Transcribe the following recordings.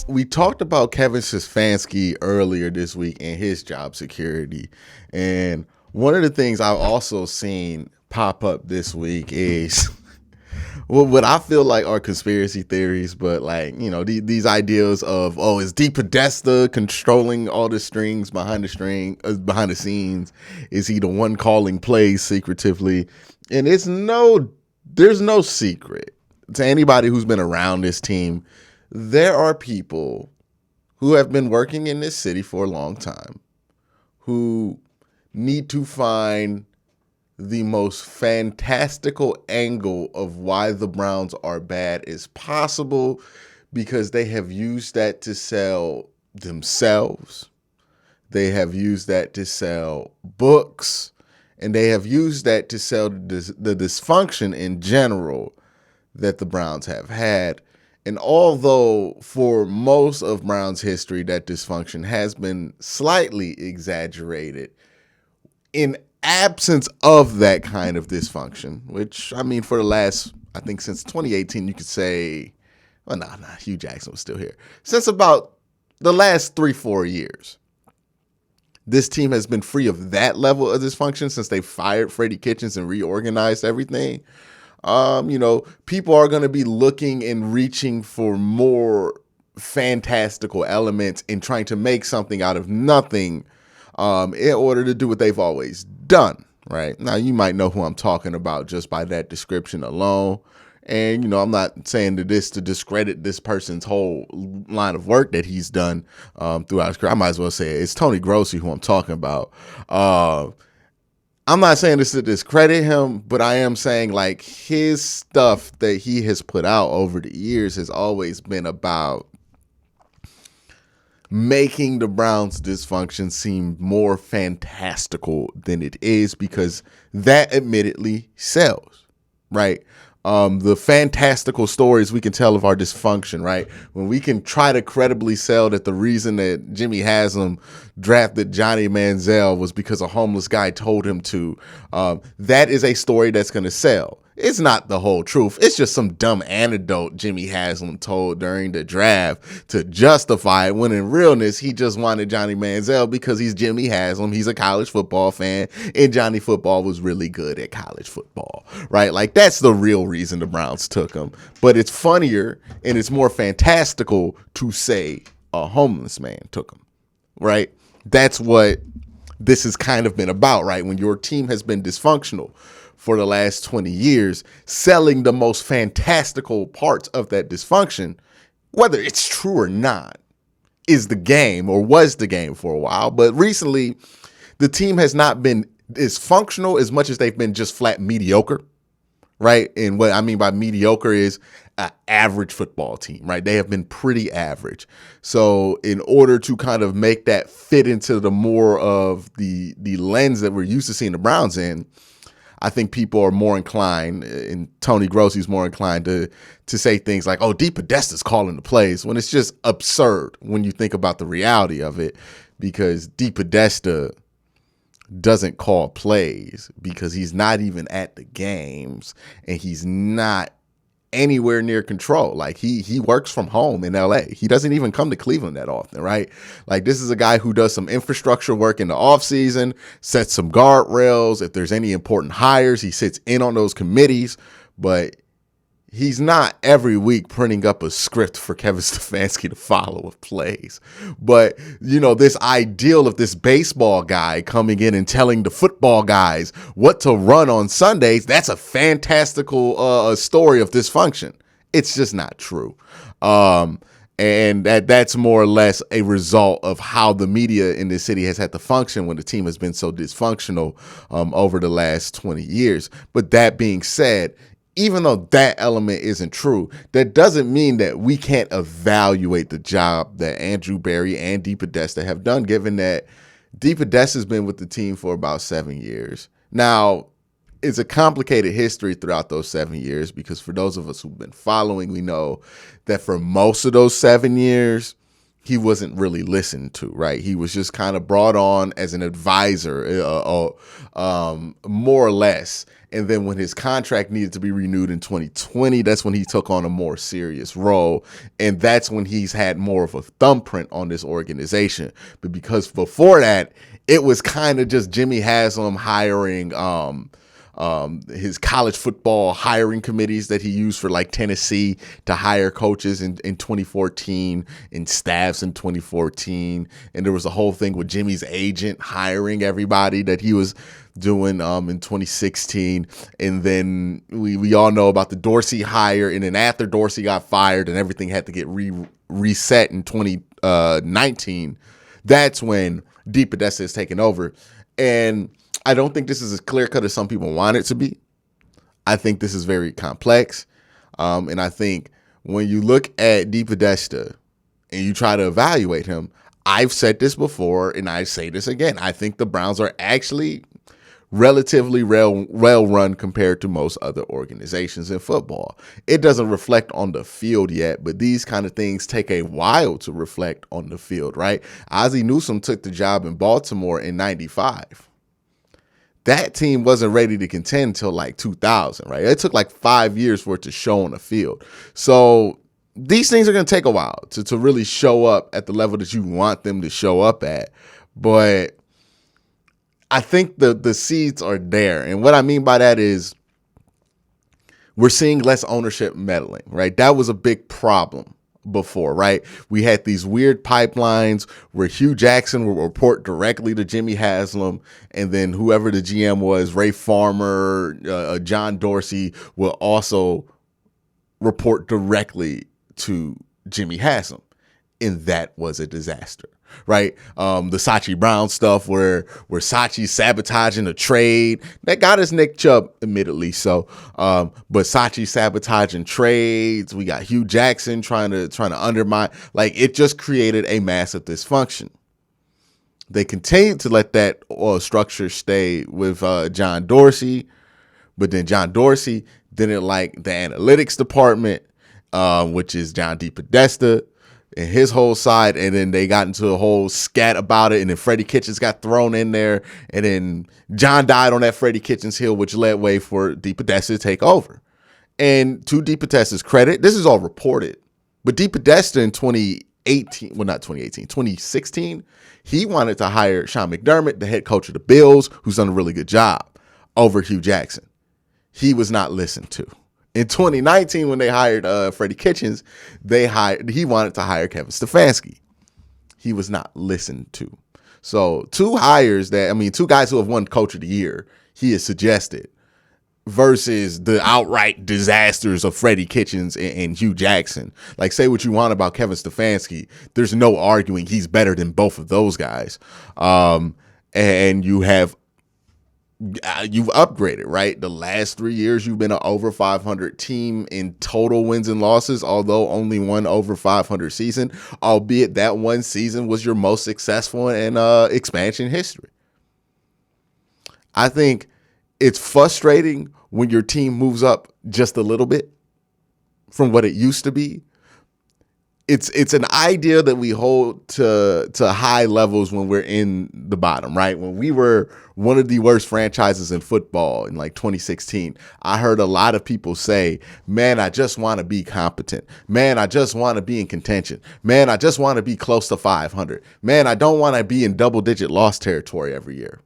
we talked about Kevin Stefanski earlier this week and his job security. And one of the things I've also seen pop up this week is well, what I feel like are conspiracy theories, but like, these ideas of, oh, is DePodesta controlling all the strings behind behind the scenes? Is he the one calling plays secretively? And there's no secret to anybody who's been around this team. There are people who have been working in this city for a long time who need to find the most fantastical angle of why the Browns are bad is possible, because they have used that to sell themselves. They have used that to sell books, and they have used that to sell the dysfunction in general that the Browns have had. And although for most of Browns history that dysfunction has been slightly exaggerated, in absence of that kind of dysfunction, which, I mean, for the last, I think since 2018, you could say, well, Hugh Jackson was still here. Since about the last 3-4 years, this team has been free of that level of dysfunction since they fired Freddie Kitchens and reorganized everything. People are going to be looking and reaching for more fantastical elements and trying to make something out of nothing in order to do what they've always done, right? Now, you might know who I'm talking about just by that description alone. And, I'm not saying this to discredit this person's whole line of work that he's done throughout his career. I might as well say it's Tony Grossi who I'm talking about. I'm not saying this to discredit him, but I am saying, like, his stuff that he has put out over the years has always been about making the Browns' dysfunction seem more fantastical than it is, because that admittedly sells, right? The fantastical stories we can tell of our dysfunction, right? When we can try to credibly sell that the reason that Jimmy Haslam drafted Johnny Manziel was because a homeless guy told him to, that is a story that's going to sell. It's not the whole truth. It's just some dumb anecdote Jimmy Haslam told during the draft to justify it, when in realness, he just wanted Johnny Manziel because he's Jimmy Haslam. He's a college football fan, and Johnny football was really good at college football, right? Like, that's the real reason the Browns took him. But it's funnier and it's more fantastical to say a homeless man took him, right? That's what this has kind of been about, right? When your team has been dysfunctional for the last 20 years, selling the most fantastical parts of that dysfunction, whether it's true or not, is the game, or was the game for a while. But recently, the team has not been as functional as much as they've been just flat mediocre, right? And what I mean by mediocre is an average football team, right? They have been pretty average. So in order to kind of make that fit into the more of the lens that we're used to seeing the Browns in, I think people are more inclined, and Tony Grossi's more inclined to say things like, oh, DePodesta's calling the plays, when it's just absurd when you think about the reality of it, because DePodesta doesn't call plays because he's not even at the games and he's not anywhere near control. Like, he works from home in LA. He doesn't even come to Cleveland that often, right? Like, this is a guy who does some infrastructure work in the offseason, sets some guardrails. If there's any important hires, he sits in on those committees, but he's not every week printing up a script for Kevin Stefanski to follow of plays. But, this ideal of this baseball guy coming in and telling the football guys what to run on Sundays, that's a fantastical story of dysfunction. It's just not true. And that's more or less a result of how the media in this city has had to function when the team has been so dysfunctional over the last 20 years. But that being said, even though that element isn't true, that doesn't mean that we can't evaluate the job that Andrew Berry and DePodesta have done, given that DePodesta's been with the team for about 7 years. Now, it's a complicated history throughout those 7 years, because for those of us who've been following, we know that for most of those 7 years, he wasn't really listened to, right? He was just kind of brought on as an advisor, more or less. And then when his contract needed to be renewed in 2020, that's when he took on a more serious role. And that's when he's had more of a thumbprint on this organization. But because before that, it was kind of just Jimmy Haslam hiring his college football hiring committees that he used for like Tennessee to hire coaches in 2014 and staffs in 2014. And there was a whole thing with Jimmy's agent hiring everybody that he was doing in 2016. And then we all know about the Dorsey hire. And then after Dorsey got fired and everything had to get reset in 2019, that's when DEPODESTA is taken over. And I don't think this is as clear cut as some people want it to be. I think this is very complex. And I think when you look at DEPODESTA and you try to evaluate him, I've said this before and I say this again. I think the Browns are actually relatively well run compared to most other organizations in football. It doesn't reflect on the field yet, but these kind of things take a while to reflect on the field, right? Ozzie Newsome took the job in Baltimore in 95. That team wasn't ready to contend until like 2000, right? It took like 5 years for it to show on the field. So these things are going to take a while to really show up at the level that you want them to show up at. But I think the seeds are there. And what I mean by that is we're seeing less ownership meddling, right? That was a big problem before, right? We had these weird pipelines where Hugh Jackson would report directly to Jimmy Haslam, and then whoever the GM was, Ray Farmer, John Dorsey, will also report directly to Jimmy Haslam. And that was a disaster, right? The Sachi Brown stuff where Sachi's sabotaging a trade that got us Nick Chubb, admittedly so. But Sachi sabotaging trades. We got Hugh Jackson trying to undermine. Like, it just created a massive dysfunction. They continued to let that structure stay with John Dorsey, but then John Dorsey didn't like the analytics department, which is John DePodesta and his whole side, and then they got into a whole scat about it, and then Freddie Kitchens got thrown in there, and then John died on that Freddie Kitchens hill, which led way for DePodesta to take over. And to DePodesta's credit, this is all reported, but DePodesta in 2016, he wanted to hire Sean McDermott, the head coach of the Bills, who's done a really good job, over Hugh Jackson. He was not listened to. In 2019, when they hired Freddie Kitchens, he wanted to hire Kevin Stefanski. He was not listened to. So two guys who have won Coach of the Year, he has suggested, versus the outright disasters of Freddie Kitchens and Hugh Jackson. Like, say what you want about Kevin Stefanski, there's no arguing he's better than both of those guys. And you've upgraded, right? The last 3 years, you've been an over 500 team in total wins and losses, although only one over 500 season, albeit that one season was your most successful in expansion history. I think it's frustrating when your team moves up just a little bit from what it used to be. It's an idea that we hold to high levels when we're in the bottom, right? When we were one of the worst franchises in football in like 2016, I heard a lot of people say, man, I just want to be competent. Man, I just want to be in contention. Man, I just want to be close to 500. Man, I don't want to be in double-digit loss territory every year.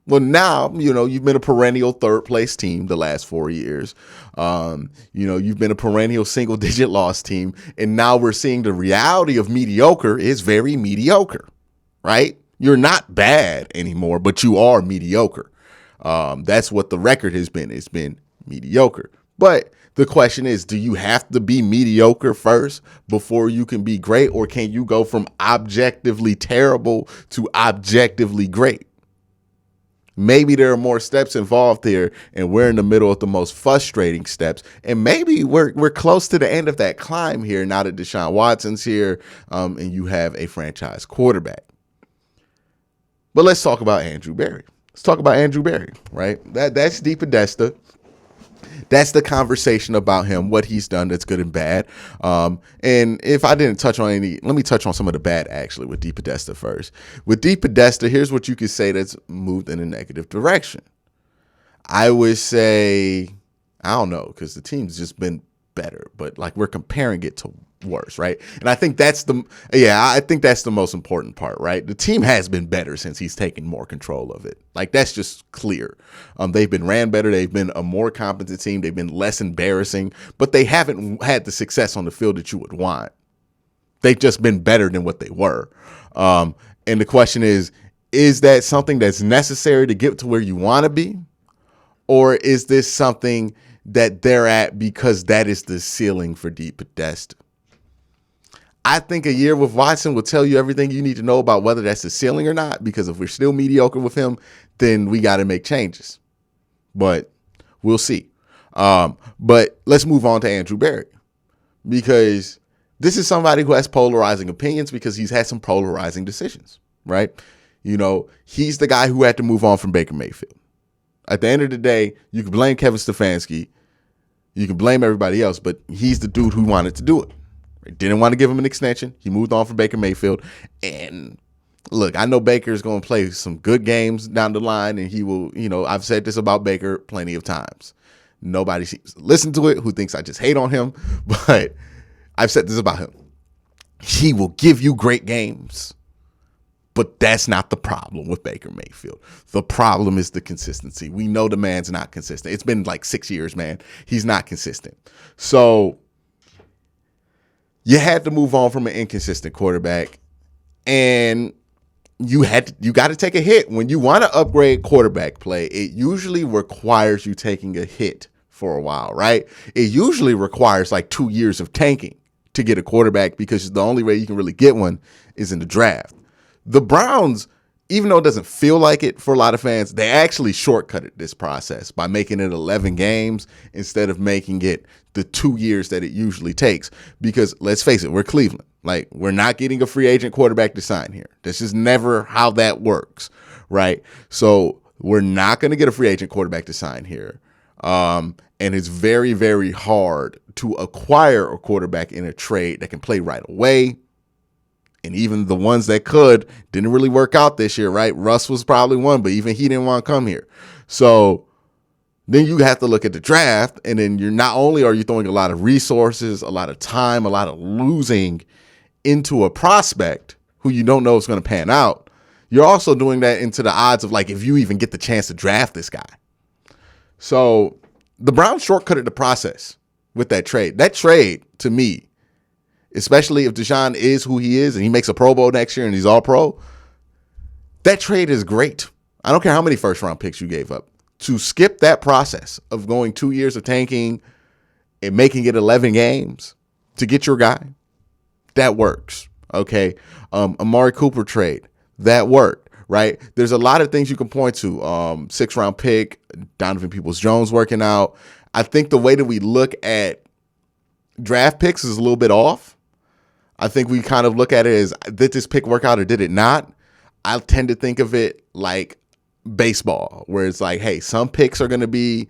Well, now, you've been a perennial third place team the last 4 years. You've been a perennial single digit loss team. And now we're seeing the reality of mediocre is very mediocre, right? You're not bad anymore, but you are mediocre. That's what the record has been. It's been mediocre. But the question is, do you have to be mediocre first before you can be great? Or can you go from objectively terrible to objectively great? Maybe there are more steps involved here, and we're in the middle of the most frustrating steps. And maybe we're close to the end of that climb here now that Deshaun Watson's here, and you have a franchise quarterback. But let's talk about Andrew Berry. Let's talk about Andrew Berry, right? That's DePodesta. That's the conversation about him, what he's done that's good and bad. And if I didn't touch on any, let me touch on some of the bad actually with DEPODESTA first. With DEPODESTA, here's what you could say that's moved in a negative direction. I would say, I don't know, because the team's just been better, but like we're comparing it to worse, right? And I think that's the most important part, right? The team has been better since he's taken more control of it. Like that's just clear. They've been ran better. They've been a more competent team. They've been less embarrassing, but they haven't had the success on the field that you would want. They've just been better than what they were. And the question is that something that's necessary to get to where you want to be? Or is this something that they're at because that is the ceiling for DEPODESTA? I think a year with Watson will tell you everything you need to know about whether that's the ceiling or not, because if we're still mediocre with him, then we got to make changes. But we'll see. But let's move on to Andrew Berry, because this is somebody who has polarizing opinions because he's had some polarizing decisions, right? You know, he's the guy who had to move on from Baker Mayfield. At the end of the day, you can blame Kevin Stefanski. You can blame everybody else, but he's the dude who wanted to do it. Didn't want to give him an extension. He moved on from Baker Mayfield. And look, I know Baker's going to play some good games down the line, and he will, you know, I've said this about Baker plenty of times. Nobody seems to listen to it who thinks I just hate on him, but I've said this about him. He will give you great games, but that's not the problem with Baker Mayfield. The problem is the consistency. We know the man's not consistent. It's been like 6 years, man. He's not consistent. So you had to move on from an inconsistent quarterback, and you got to take a hit. When you want to upgrade quarterback play, it usually requires you taking a hit for a while, right? It usually requires like 2 years of tanking to get a quarterback, because the only way you can really get one is in the draft. The Browns, even though it doesn't feel like it for a lot of fans, they actually shortcutted this process by making it 11 games instead of making it the 2 years that it usually takes. Because let's face it, we're Cleveland. Like, we're not getting a free agent quarterback to sign here. This is never how that works, right? So we're not going to get a free agent quarterback to sign here. And it's very, very hard to acquire a quarterback in a trade that can play right away. And even the ones that could didn't really work out this year, right? Russ was probably one, but even he didn't want to come here. So then you have to look at the draft, and then you're not only are you throwing a lot of resources, a lot of time, a lot of losing into a prospect who you don't know is going to pan out, you're also doing that into the odds of like if you even get the chance to draft this guy. So the Browns shortcutted the process with that trade. That trade, to me, especially if Deshaun is who he is and he makes a Pro Bowl next year and he's all pro, that trade is great. I don't care how many first round picks you gave up. To skip that process of going 2 years of tanking and making it 11 games to get your guy, that works. Okay. Amari Cooper trade, that worked, right? There's a lot of things you can point to. 6th round pick, Donovan Peoples-Jones working out. I think the way that we look at draft picks is a little bit off. I think we kind of look at it as, did this pick work out or did it not? I tend to think of it like baseball, where it's like, hey, some picks are going to be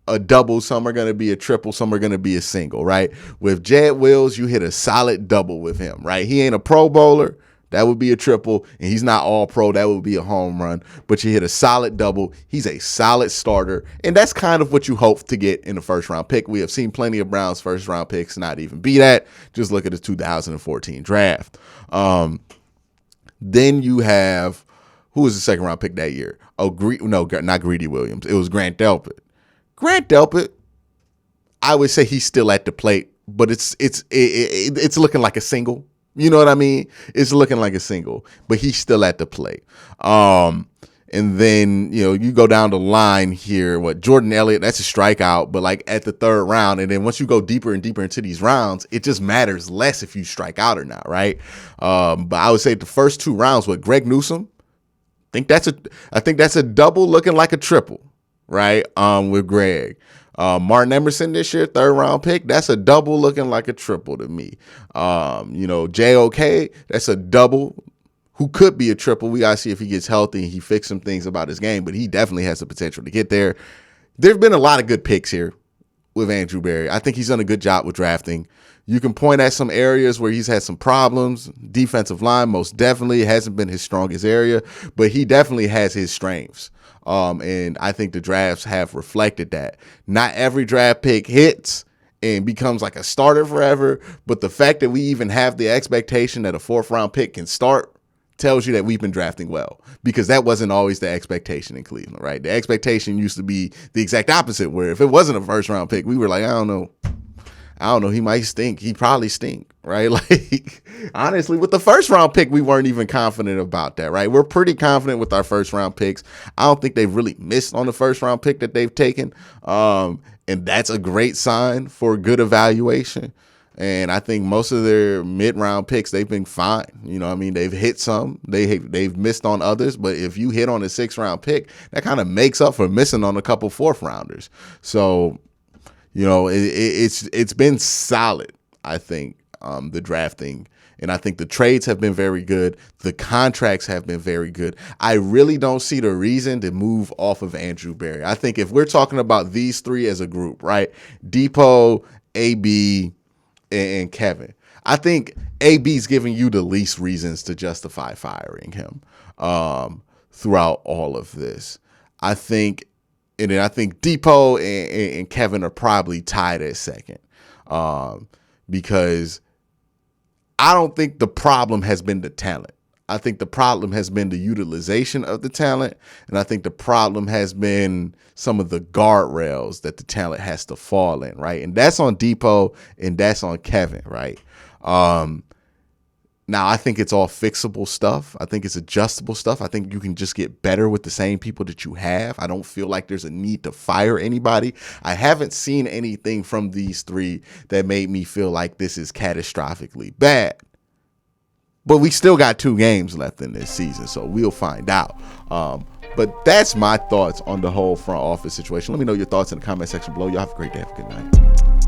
a double, some are going to be a triple, some are going to be a single, right? With Jed Wills, you hit a solid double with him, right? He ain't a Pro Bowler. That would be a triple, and he's not all pro. That would be a home run, but you hit a solid double. He's a solid starter, and that's kind of what you hope to get in a first-round pick. We have seen plenty of Browns first-round picks not even be that. Just look at the 2014 draft. Then you have, who was the second-round pick that year? Not Greedy Williams. It was Grant Delpit. Grant Delpit, I would say he's still at the plate, but it's looking like a single. You know what I mean? It's looking like a single, but he's still at the plate. And then, you go down the line here, Jordan Elliott, that's a strikeout, but like at the 3rd round. And then once you go deeper and deeper into these rounds, it just matters less if you strike out or not, right? But I would say the first 2 rounds with Greg Newsome, I think that's a double looking like a triple, right? With Greg. Martin Emerson this year, 3rd round pick. That's a double looking like a triple to me. JOK, that's a double who could be a triple. We got to see if he gets healthy and he fixed some things about his game, but he definitely has the potential to get there. There've been a lot of good picks here. with Andrew Berry. I think he's done a good job with drafting. You can point at some areas where he's had some problems. Defensive line, most definitely, hasn't been his strongest area, but he definitely has his strengths. And I think the drafts have reflected that. Not every draft pick hits and becomes like a starter forever, but the fact that we even have the expectation that a 4th round pick can start tells you that we've been drafting well, because that wasn't always the expectation in Cleveland, right? The expectation used to be the exact opposite, where if it wasn't a 1st round pick, we were like, I don't know, he might stink. He probably stink, right? Like, honestly, with the 1st round pick, we weren't even confident about that, right? We're pretty confident with our 1st round picks. I don't think they've really missed on the 1st round pick that they've taken. And that's a great sign for good evaluation. And I think most of their mid-round picks, they've been fine. You know what I mean? They've hit some. They've missed on others. But if you hit on a 6th-round pick, that kind of makes up for missing on a couple 4th-rounders. So, you know, it's been solid, I think, the drafting. And I think the trades have been very good. The contracts have been very good. I really don't see the reason to move off of Andrew Berry. I think if we're talking about these 3 as a group, right, Depot, AB, and Kevin, I think AB's giving you the least reasons to justify firing him throughout all of this. I think Depot and Kevin are probably tied at second, because I don't think the problem has been the talent. I think the problem has been the utilization of the talent, and I think the problem has been some of the guardrails that the talent has to fall in, right? And that's on Depot and that's on Kevin, right? Now, I think it's all fixable stuff. I think it's adjustable stuff. I think you can just get better with the same people that you have. I don't feel like there's a need to fire anybody. I haven't seen anything from these 3 that made me feel like this is catastrophically bad. But we still got 2 games left in this season, so we'll find out. But that's my thoughts on the whole front office situation. Let me know your thoughts in the comment section below. Y'all have a great day. Have a good night.